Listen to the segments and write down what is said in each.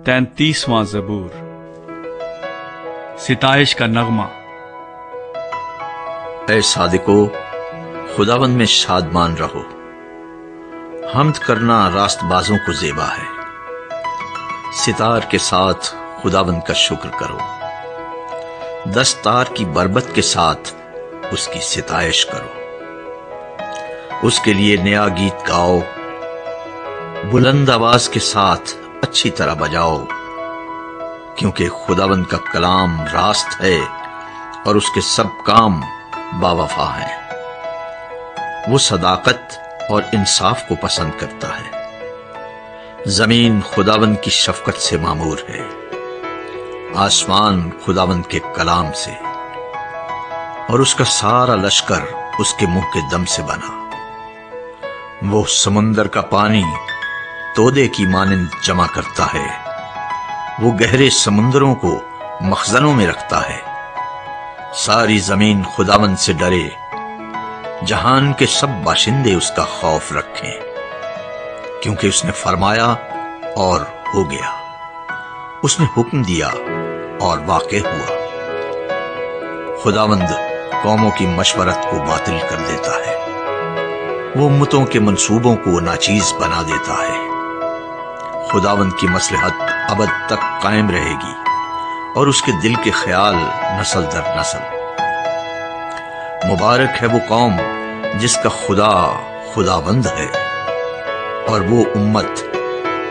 33واں زبور، ستائش کا نغمہ۔ اے صادقو، خداوند میں شادمان رہو، حمد کرنا راست بازوں کو زیبا ہے۔ ستار کے ساتھ خداوند کا شکر کرو، دستار کی بربت کے ساتھ اس کی ستائش کرو۔ اس کے لیے نیا گیت گاؤ، بلند آواز کے ساتھ اچھی طرح بجاؤ، کیونکہ خداوند کا کلام راست ہے اور اس کے سب کام باوفا ہیں۔ وہ صداقت اور انصاف کو پسند کرتا ہے۔ زمین خداوند کی شفقت سے معمور ہے، آسمان خداوند کے کلام سے، اور اس کا سارا لشکر اس کے منہ کے دم سے بنا۔ وہ سمندر کا پانی تودے کی مانند جمع کرتا ہے، وہ گہرے سمندروں کو مخزنوں میں رکھتا ہے۔ ساری زمین خداوند سے ڈرے، جہان کے سب باشندے اس کا خوف رکھیں، کیونکہ اس نے فرمایا اور ہو گیا، اس نے حکم دیا اور واقع ہوا۔ خداوند قوموں کی مشورت کو باطل کر دیتا ہے، وہ امتوں کے منصوبوں کو ناچیز بنا دیتا ہے۔ خداوند کی مصلحت ابد تک قائم رہے گی، اور اس کے دل کے خیال نسل در نسل۔ مبارک ہے وہ قوم جس کا خدا خداوند ہے، اور وہ امت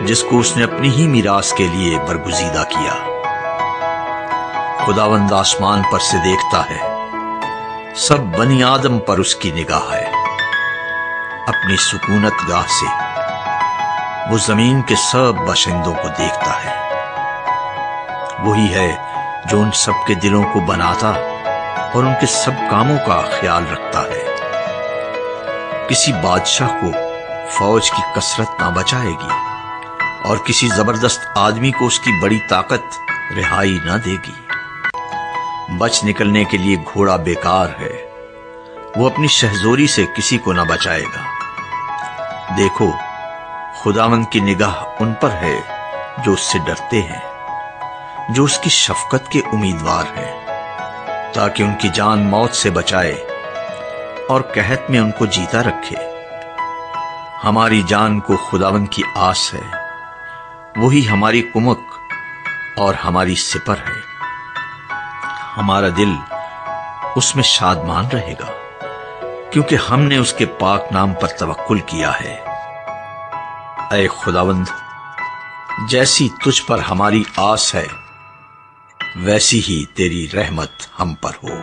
جس کو اس نے اپنی ہی میراث کے لیے برگزیدہ کیا۔ خداوند آسمان پر سے دیکھتا ہے، سب بنی آدم پر اس کی نگاہ ہے۔ اپنی سکونت گاہ سے وہ زمین کے سب باشندوں کو دیکھتا ہے۔ وہی ہے جو ان سب کے دلوں کو بناتا اور ان کے سب کاموں کا خیال رکھتا ہے۔ کسی بادشاہ کو فوج کی کثرت نہ بچائے گی، اور کسی زبردست آدمی کو اس کی بڑی طاقت رہائی نہ دے گی۔ بچ نکلنے کے لیے گھوڑا بیکار ہے، وہ اپنی شہزوری سے کسی کو نہ بچائے گا۔ دیکھو، خداوند کی نگاہ ان پر ہے جو اس سے ڈرتے ہیں، جو اس کی شفقت کے امیدوار ہیں، تاکہ ان کی جان موت سے بچائے اور قحط میں ان کو جیتا رکھے۔ ہماری جان کو خداوند کی آس ہے، وہی ہماری کمک اور ہماری سپر ہے۔ ہمارا دل اس میں شادمان رہے گا، کیونکہ ہم نے اس کے پاک نام پر توکل کیا ہے۔ اے خداوند، جیسی تجھ پر ہماری آس ہے، ویسی ہی تیری رحمت ہم پر ہو۔